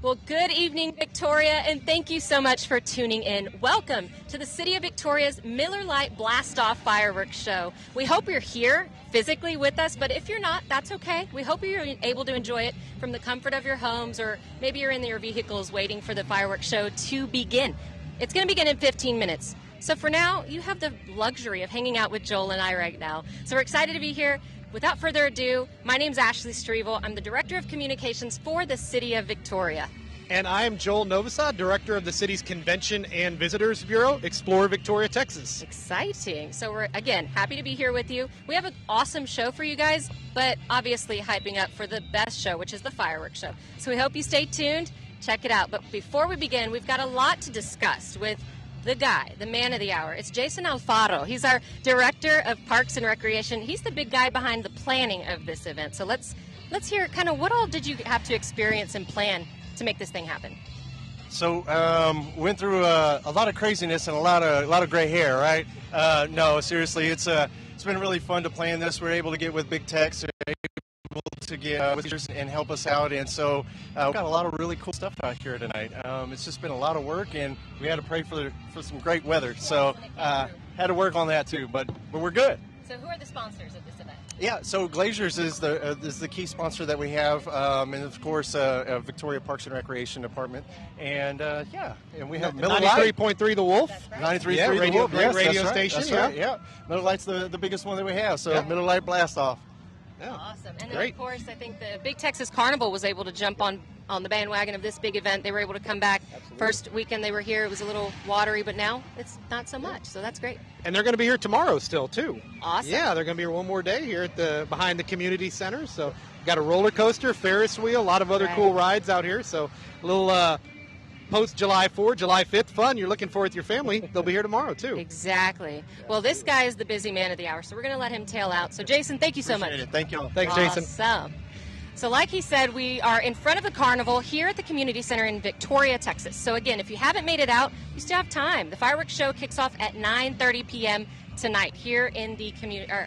Well, good evening, Victoria, and thank you so much for tuning in. Welcome to the City of Victoria's Miller Lite Blastoff Fireworks Show. We hope you're here physically with us, but if you're not, that's okay. We hope you're able to enjoy it from the comfort of your homes, or maybe you're in your vehicles waiting for the fireworks show to begin. It's going to begin in 15 minutes. So for now, you have the luxury of hanging out with Joel and I right now. So we're excited to be here. Without further ado, my name's Ashley Strevel. I'm the Director of Communications for the City of Victoria. And I am Joel Novosad, Director of the city's Convention and Visitors Bureau, Explore Victoria, Texas. Exciting. So we're, again, happy to be here with you. We have an awesome show for you guys, but obviously hyping up for the best show, which is the fireworks show. So we hope you stay tuned. Check it out. But before we begin, we've got a lot to discuss with the guy, the man of the hour. It's Jason Alfaro. He's our Director of Parks and Recreation. He's the big guy behind the planning of this event. So let's hear kind of what all did you have to experience and plan to make this thing happen? So went through a lot of craziness and a lot of gray hair, right? No, seriously, it's been really fun to plan this. We're able to get with big techs, able to get visitors and help us out, and so we've got a lot of really cool stuff out here tonight. It's just been a lot of work, and we had to pray for some great weather. So had to work on that too, but we're good. So who are the sponsors of this event? Yeah, so Glaziers is the key sponsor that we have, and of course Victoria Parks and Recreation Department, and and we have Miller Lite. 93.3 The Wolf. Right. 93.3 Yeah, The Wolf. great Yes, radio that's right. station. That's right. Yeah, Miller Lite's the biggest one that we have. So Yeah. Miller Lite Blastoff. Yeah. Awesome. And then, Great. of course, I think the Big Texas Carnival was able to jump on the bandwagon of this big event. They were able to come back. Absolutely. First weekend they were here, it was a little watery, but now it's not so much. So that's great. And they're going to be here tomorrow still, too. Awesome. Yeah, they're going to be here one more day here at behind the community center. So got a roller coaster, Ferris wheel, a lot of other cool rides out here. So a little post July 4th, July 5th fun. You're looking forward with your family. They'll be here tomorrow, too. Exactly. Well, this guy is the busy man of the hour, so we're going to let him tail out. So, Jason, thank you so much. Appreciate it. Thank you. Thanks, Jason. Awesome. So like he said, we are in front of the carnival here at the Community Center in Victoria, Texas. So again, if you haven't made it out, you still have time. The fireworks show kicks off at 9:30 p.m. tonight here in the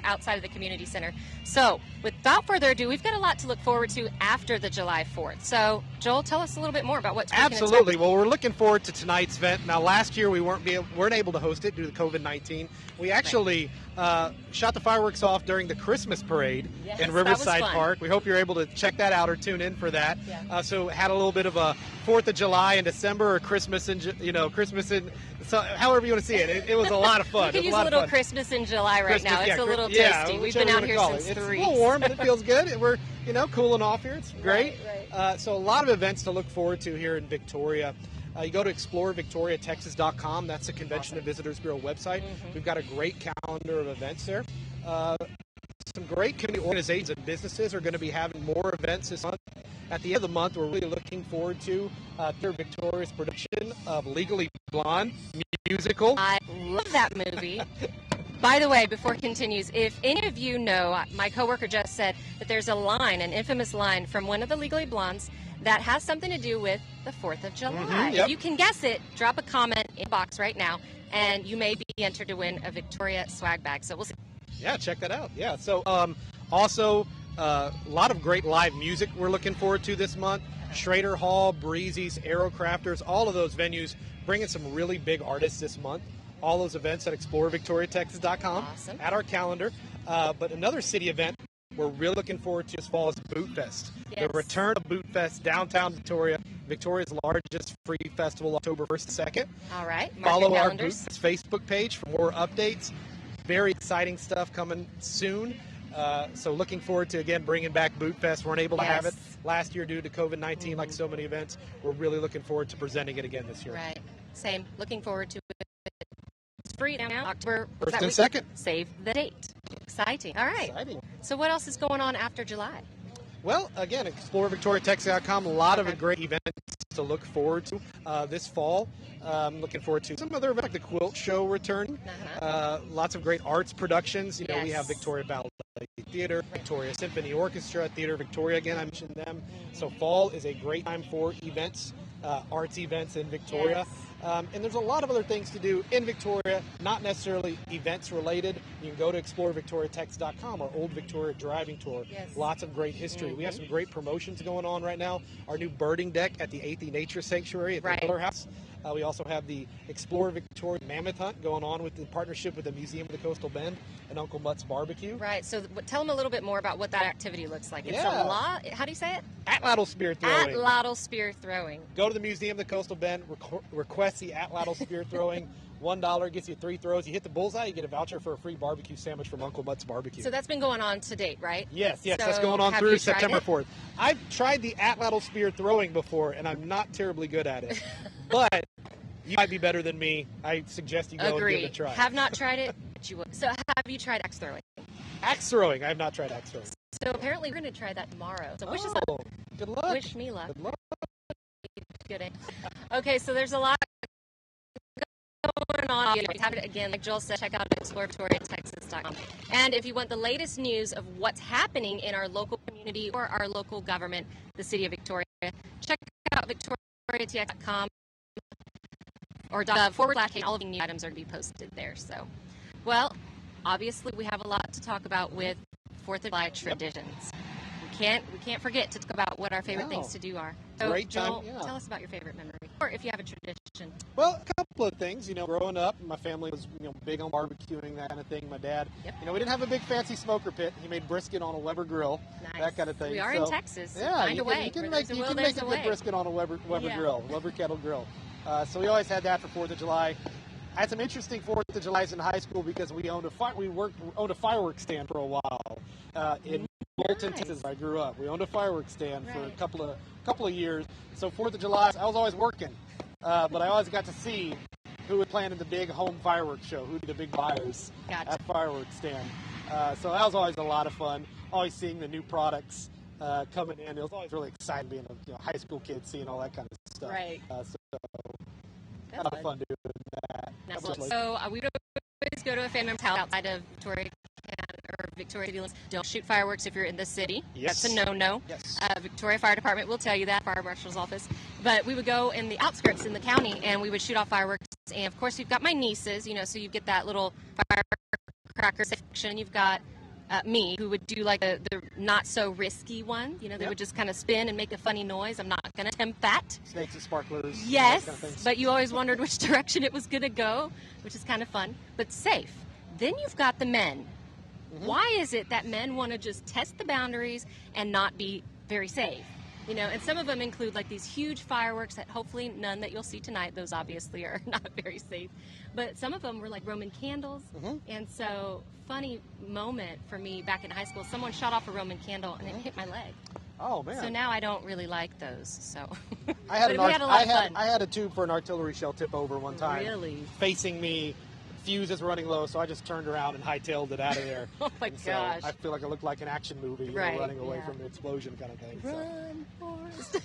outside of the Community Center. So without further ado, we've got a lot to look forward to after the July 4th. So Joel, tell us a little bit more about what we can expect. Absolutely. Well, we're looking forward to tonight's event. Now, last year we weren't able to host it due to COVID-19. We actually shot the fireworks off during the Christmas parade in Riverside Park. We hope you're able to check that out or tune in for that. Yeah. So had a little bit of a 4th of July in December, or Christmas in so however you want to see it. It was a lot of fun. We could use a little Christmas in July right now. It's a little toasty. We've been out here since 3. It's a little warm, but it feels good. We're cooling off here. It's great. Right. So a lot of events to look forward to here in Victoria. You go to explorevictoriatexas.com. That's the Convention and Visitors Bureau website. Mm-hmm. We've got a great calendar of events there. Some great community organizations and businesses are going to be having more events this month. At the end of the month, we're really looking forward to Theater Victoria's production of Legally Blonde musical. I love that movie. By the way, before it continues, if any of you know, my coworker just said that there's a line, an infamous line from one of the Legally Blondes that has something to do with the 4th of July. Mm-hmm, yep. If you can guess it, drop a comment in the box right now, and you may be entered to win a Victoria swag bag. So we'll see. Yeah, check that out. Yeah, so also a lot of great live music we're looking forward to this month. Schrader Hall, Breezy's, Aerocrafters, all of those venues bringing some really big artists this month. All those events at explorevictoriatexas.com. Awesome. At our calendar. But another city event we're really looking forward to this fall is Boot Fest. Yes. The return of Boot Fest downtown Victoria, Victoria's largest free festival, October 1st and 2nd. All right. Mark Follow your our Boot calendars. Fest Facebook page for more updates. Very exciting stuff coming soon. So looking forward to, again, bringing back Boot Fest. Weren't able to have it last year due to COVID-19, like so many events. We're really looking forward to presenting it again this year. Right. Same. Looking forward to it. It's free now, October 1st and 2nd. Save the date. Exciting. All right. Exciting. So what else is going on after July? Well, again, explorevictoriatexas.com, a lot of great events to look forward to this fall. Looking forward to some other events like the Quilt Show returning. Lots of great arts productions. You know, we have Victoria Ballet Theater, Victoria Symphony Orchestra, Theater Victoria, again, I mentioned them. So fall is a great time for events. arts events in Victoria. Yes. And there's a lot of other things to do in Victoria, not necessarily events related. You can go to explorevictoriatex.com, our Old Victoria driving tour. Yes. Lots of great history. We have some great promotions going on right now. Our new birding deck at the 8th Nature Sanctuary at the Miller House. We also have the Explore Victoria Mammoth Hunt going on with the partnership with the Museum of the Coastal Bend and Uncle Mutt's Barbecue. Right. So tell them a little bit more about what that activity looks like. It's a lot. How do you say it? Atlatl spear throwing. Atlatl spear throwing. Go to the Museum of the Coastal Bend, request the Atlatl spear throwing. $1 gets you 3 throws. You hit the bullseye, you get a voucher for a free barbecue sandwich from Uncle Mutt's Barbecue. So that's been going on to date, right? Yes, So that's going on through September it? 4th. I've tried the Atlatl spear throwing before, and I'm not terribly good at it. But you might be better than me. I suggest you go and give it a try. Have not tried it, but you would. So have you tried axe throwing? Axe throwing. I have not tried axe throwing. So apparently we're going to try that tomorrow. So wish us luck. Good luck. Wish me luck. Good luck. Good. Okay, so there's a lot going on. Again, like Joel said, check out explorevictoriatexas.com. And if you want the latest news of what's happening in our local community or our local government, the City of Victoria, check out victoriatx.com or /. All of the new items are going to be posted there. So, well, obviously we have a lot to talk about with 4th of July traditions. We can't forget to talk about what our favorite things to do are. So, Great time, Joel, tell us about your favorite memory, or if you have a tradition. Well, a couple of things. Growing up, my family was big on barbecuing, that kind of thing. My dad, we didn't have a big fancy smoker pit. He made brisket on a Weber grill, that kind of thing. We are in Texas. So yeah, find a way. You can make a good brisket on a Weber grill, Weber kettle grill. So we always had that for 4th of July. I had some interesting 4th of Julys in high school because we owned a fireworks stand for a while in Bolton, Texas. I grew up. We owned a fireworks stand for a couple of years. So 4th of July, I was always working, but I always got to see who was planning the big home fireworks show, who would be the big buyers at the fireworks stand. So that was always a lot of fun. Always seeing the new products coming in. It was always really exciting being a high school kid, seeing all that kind of stuff. Right. So a lot of fun doing that. So we would always go to a family member's house outside of Victoria or Victoria City limits. Don't shoot fireworks if you're in the city. Yes. That's a no-no. Yes. Victoria Fire Department will tell you that, Fire Marshal's office. But we would go in the outskirts in the county, and we would shoot off fireworks. And, of course, you've got my nieces, so you get that little firecracker section. You've got me, who would do like the not-so-risky one. They would just kind of spin and make a funny noise. I'm not going to attempt that. Snakes and sparklers. Yes, kind of things. but you always wondered which direction it was going to go, which is kind of fun, but safe. Then you've got the men. Why is it that men want to just test the boundaries and not be very safe? And some of them include like these huge fireworks that hopefully none that you'll see tonight. Those obviously are not very safe. But some of them were like Roman candles. And so, funny moment for me back in high school, someone shot off a Roman candle and it hit my leg. Oh, man. So now I don't really like those. So I had, we had a lot of fun. I had a tube for an artillery shell tip over one time. Really? Facing me. Fuse is running low, so I just turned around and hightailed it out of there. Oh my gosh. I feel like I looked like an action movie, running away from the explosion kind of thing. Run, Forrest.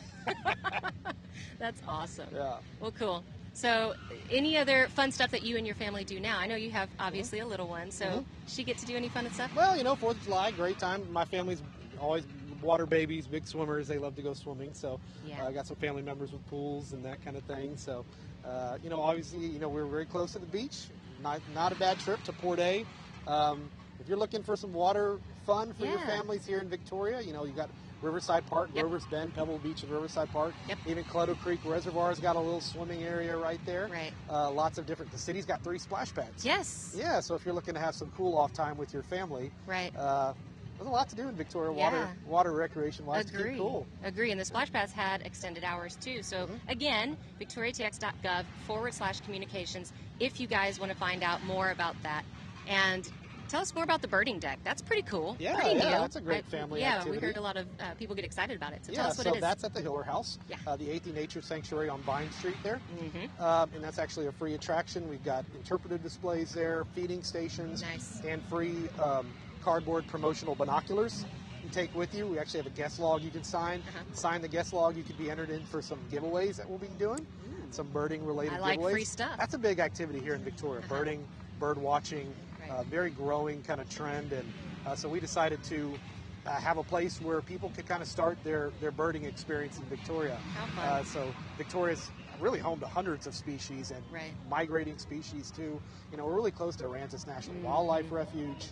That's awesome. Yeah. Well, cool. So, any other fun stuff that you and your family do now? I know you have obviously a little one, so does she get to do any fun stuff? Well, 4th of July, great time. My family's always water babies, big swimmers. They love to go swimming, so I got some family members with pools and that kind of thing. So, obviously, we're very close to the beach. Not a bad trip to Port A. If you're looking for some water fun for your families here in Victoria, you got Riverside Park, Grover's Bend, Pebble Beach, and Riverside Park. Even Clutto Creek Reservoir's got a little swimming area right there. Right. Lots of different. The city's got 3 splash pads. Yes. Yeah. So if you're looking to have some cool off time with your family, right. There's a lot to do in Victoria, water recreation wise. Agree. Cool. Agree. And the splash pads had extended hours too. So again, victoriatx.gov/communications if you guys want to find out more about that. And tell us more about the birding deck. That's pretty cool. Yeah, pretty new. That's a great family activity. We heard a lot of people get excited about it. So tell us what so it is. that's at the Hiller House, the 8th Nature Sanctuary on Vine Street there. And that's actually a free attraction. We've got interpretive displays there, feeding stations, and free cardboard promotional binoculars you take with you. We actually have a guest log you can sign. Sign the guest log, you could be entered in for some giveaways that we'll be doing, some birding related giveaways. I like free stuff. That's a big activity here in Victoria, birding, bird watching, very growing kind of trend. And so we decided to have a place where people can kind of start their birding experience in Victoria. How fun. So Victoria's really home to hundreds of species and migrating species too. We're really close to Aransas National Wildlife Refuge,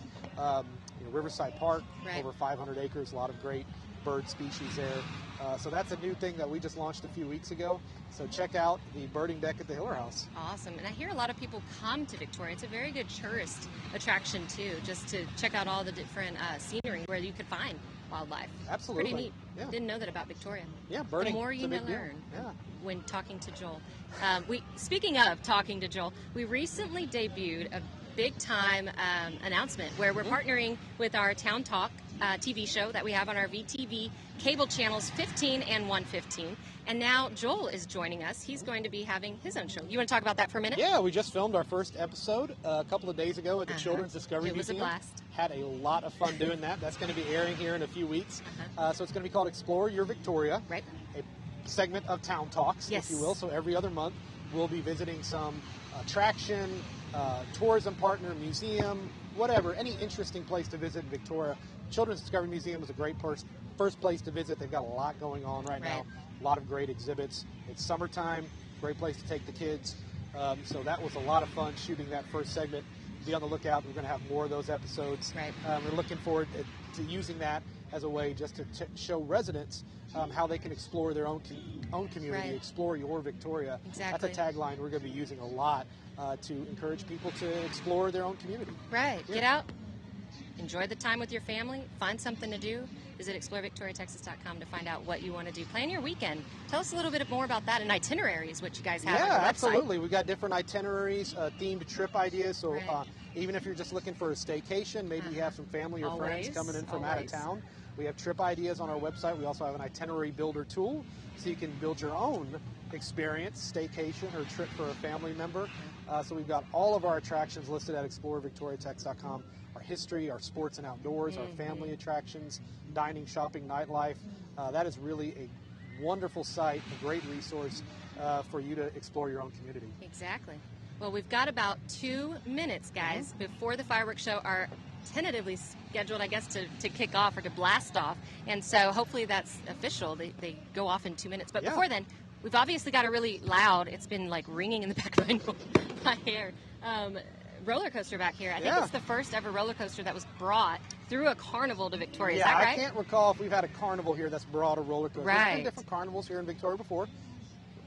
Riverside Park, over 500 acres, a lot of great bird species there. So that's a new thing that we just launched a few weeks ago. So check out the birding deck at the Hiller House. Awesome. And I hear a lot of people come to Victoria. It's a very good tourist attraction too, just to check out all the different scenery where you could find wildlife. Absolutely. Pretty neat. Yeah. Didn't know that about Victoria. Yeah, birding. The more you learn Yeah. when talking to Joel. Speaking of talking to Joel, we recently debuted a big time announcement where we're partnering with our Town Talk TV show that we have on our VTV cable channels 15 and 115. And now Joel is joining us. He's going to be having his own show. You want to talk about that for a minute? Yeah, we just filmed our first episode a couple of days ago at the Children's Discovery Museum. It was a blast. Had a lot of fun doing that. That's going to be airing here in a few weeks. So it's going to be called Explore Your Victoria. Right. A segment of Town Talks, yes, if you will. So every other month we'll be visiting some attraction, tourism partner, museum, whatever, any interesting place to visit in Victoria. Children's Discovery Museum is a great first place to visit. They've got a lot going on right now, a lot of great exhibits. It's summertime, great place to take the kids. So that was a lot of fun shooting that first segment. Be on the lookout. We're going to have more of those episodes. Right. We're looking forward to using that as a way just to show residents how they can explore their own community, explore your Victoria. Exactly. That's a tagline we're going to be using a lot to encourage people to explore their own community. Right. Yeah. Get out, enjoy the time with your family, find something to do. Visit explorevictoriatexas.com to find out what you want to do. Plan your weekend. Tell us a little bit more about that and itineraries, which you guys have on your website. Yeah, absolutely. We've got different itineraries, themed trip ideas. So even if you're just looking for a staycation, maybe you have some family or friends coming in from out of town, we have trip ideas on our website. We also have an itinerary builder tool, so you can build your own experience, staycation, or trip for a family member. So we've got all of our attractions listed at explorevictoriatexas.com. Our history, our sports and outdoors, our family attractions, dining, shopping, nightlife. That is really a wonderful site, a great resource for you to explore your own community. Exactly. Well, we've got about 2 minutes, guys, before the fireworks show are tentatively scheduled, I guess, to kick off or to blast off. And so hopefully that's official. They go off in 2 minutes. But before then, we've obviously got a really loud, it's been like ringing in the back of my hair, roller coaster back here. I think it's the first ever roller coaster that was brought through a carnival to Victoria. Is that right? I can't recall if we've had a carnival here that's brought a roller coaster. Right. There's been different carnivals here in Victoria before.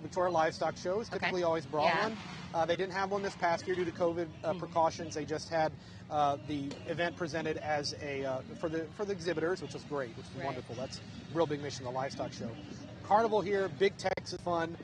Victoria Livestock Shows typically always brought one. They didn't have one this past year due to COVID precautions. They just had the event presented as a for the exhibitors, which was great, which is wonderful. That's a real big mission, the Livestock Show. Carnival here, big Texas fun.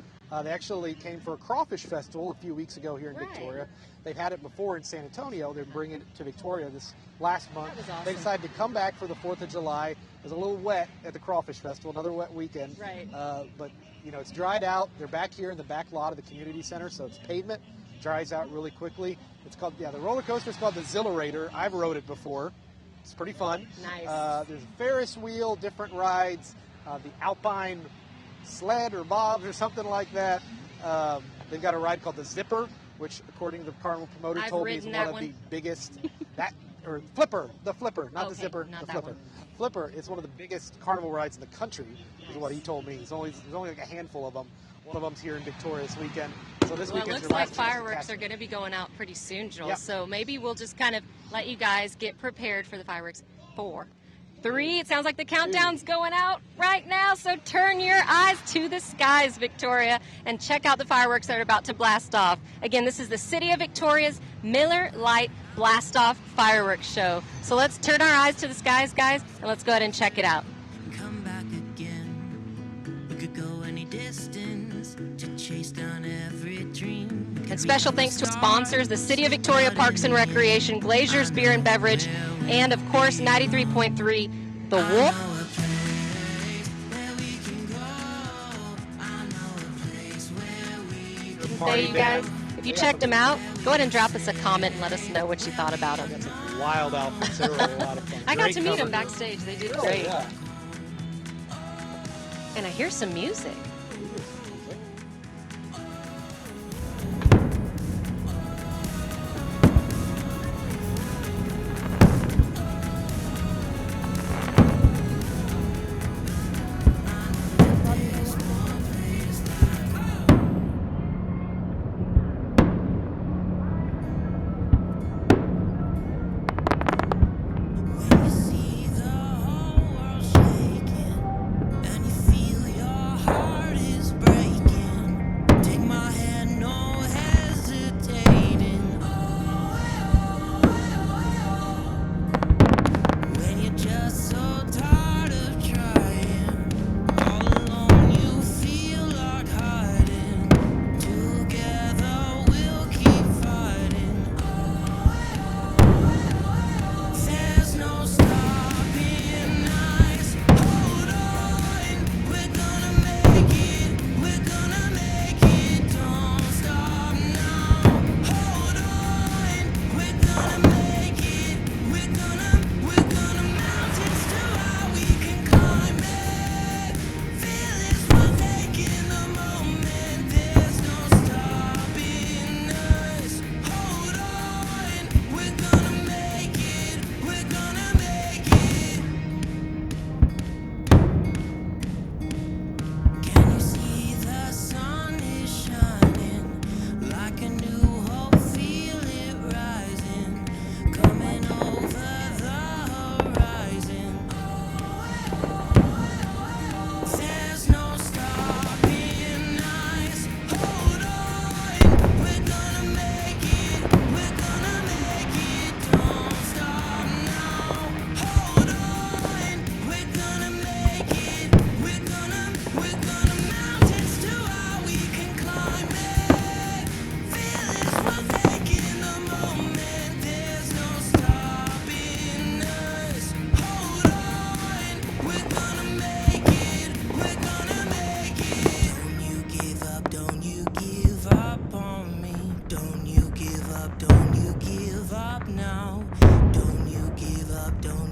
They actually came for a crawfish festival a few weeks ago here in Victoria. They've had it before in San Antonio. They're bringing it to Victoria this last month. That was awesome. They decided to come back for the 4th of July. It was a little wet at the crawfish festival, another wet weekend. Right. But it's dried out. They're back here in the back lot of the community center, so it's pavement. Dries out really quickly. It's called, the roller coaster is called the Exhilarator. I've rode it before. It's pretty fun. Nice. There's a Ferris wheel, different rides, the Alpine sled or bobs or something like that. They've got a ride called the Zipper, which, according to the carnival promoter, told me is one of the biggest. Or Flipper, the Flipper, not the Zipper, the Flipper. Flipper is one of the biggest carnival rides in the country, is what he told me. There's only like a handful of them. One of them's here in Victoria this weekend. So this well, it weekend's looks your like last chance to fireworks catch are it. going to be going out pretty soon, Joel. Yep. So maybe we'll just kind of let you guys get prepared for the fireworks. 4, 3, it sounds like the countdown's going out right now, so turn your eyes to the skies, Victoria, and check out the fireworks that are about to blast off. Again, this is the City of Victoria's Miller Lite Blastoff Fireworks Show. So let's turn our eyes to the skies, guys, and let's go ahead and check it out. Come back again. We could go any distance to chase down every dream. And special thanks to sponsors, the City of Victoria Parks and Recreation, Glazier's Beer and Beverage, and of course 93.3 The Wolf. Say, you guys, if you checked them out, go ahead and drop us a comment and let us know what you thought about them. That's a wild outfits. They were a lot of fun. I got Great to meet them cover. backstage. They did Oh, great. yeah. And I hear some music.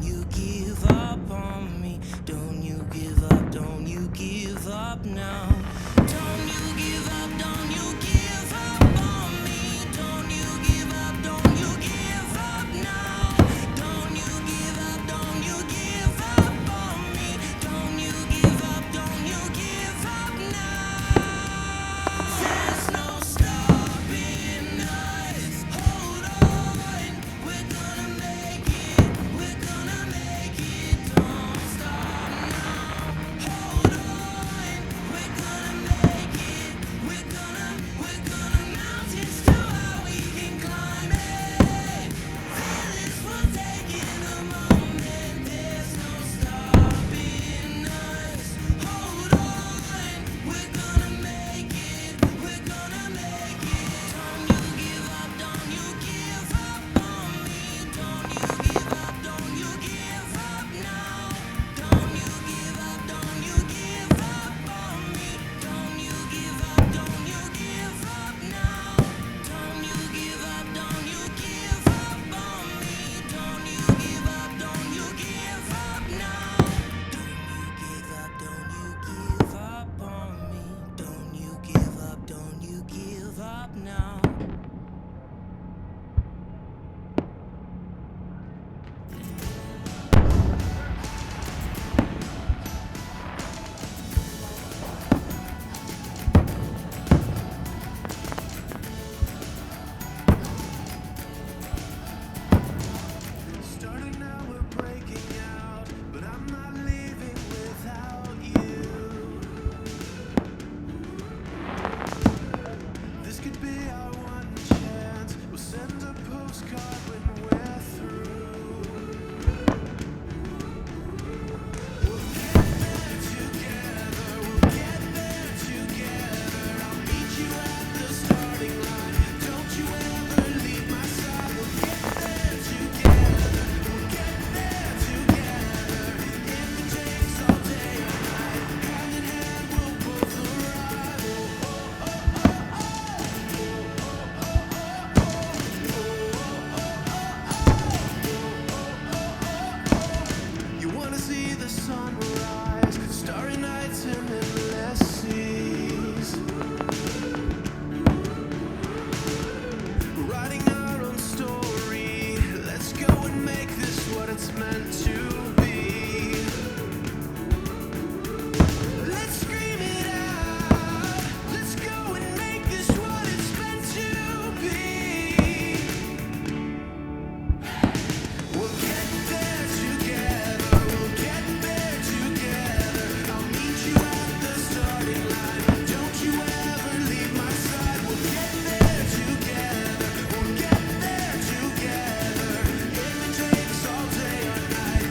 you give up on me. Don't you give up, don't you give up now. Don't you give up, don't you give up on me. Don't you give up, don't you give up now. Don't you give up, don't you give up on me. Don't you give up, don't you give up now. There's no stopping us. Hold on, we're gonna make it. We're gonna make it. Don't stop now. Hold on, we're gonna make it. We're gonna mountains too high we can climb it. Feel this for taking a moment. There's no stopping us. Hold on, we're gonna make it. We're gonna make it. Don't you give up, don't you give up on me. Don't you give up, don't you give up now. Don't you give up, don't you give up on me. Don't you give up, don't you give up now. Don't you give up, don't you give up on me. Don't you give up, don't you give up now. Don't you give up, don't you give up on me. Don't you give up, don't you give up now. Starting now, we're breaking out, but I'm not leaving without you. This could be our one chance. We'll send a postcard when we're through. We'll get there together. We'll get there together. I'll meet you at the starting line. Don't you ever leave my side. We'll get there together. We'll get there together. In the takes all day or night. Hand in hand, we'll both arrive. You wanna see the sunrise, starry nights and endless seas. Writing our own story, let's go and make this what it's meant to be. Let's scream it out, let's go and make this what it's meant to be. We'll get there together, we'll get there together. I'll meet you at the starting line. Don't you ever leave my side. We'll get there together, we'll get there together. If it takes all day or night,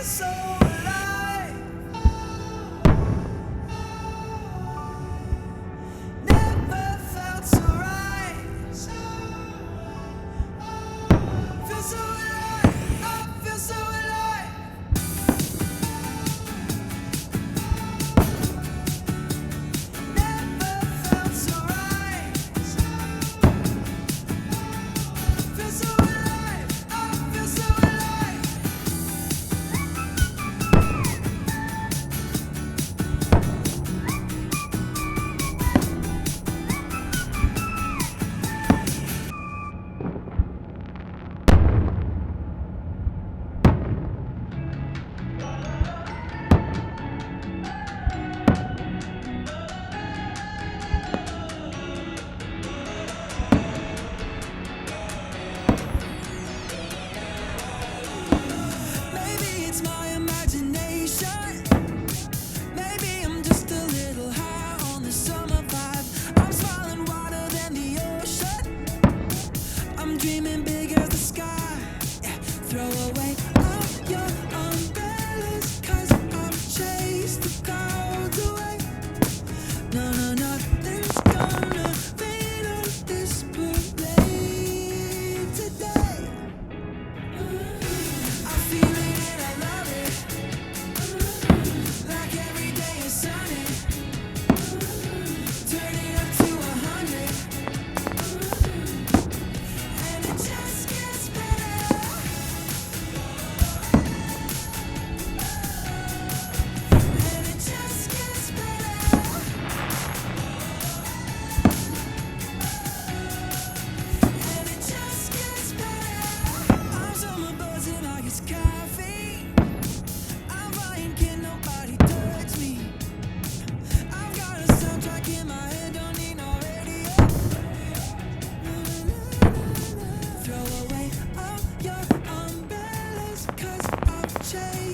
so alive. Never felt so right. Feel so alive. I feel so alive. Never felt so right. Feel so alive. I feel so alive. Maybe it's my imagination. Maybe I'm just a little high on the summer vibe. I'm smiling wider than the ocean. I'm dreaming big as the sky. Yeah. Throw away all your umbrellas, 'cause I've chased the clouds away. No, no, nothing's gonna rain on this parade today. I feel it and I love it. Like every day is sunny. Turn it up to 100. And it just gets better. And it just gets better. And it just gets better. I'm summer buzzing like it's caffeine. I'm flying, can nobody touch me. I've got a soundtrack in my head, don't need no radio. Throw away all your umbrellas, 'cause I've changed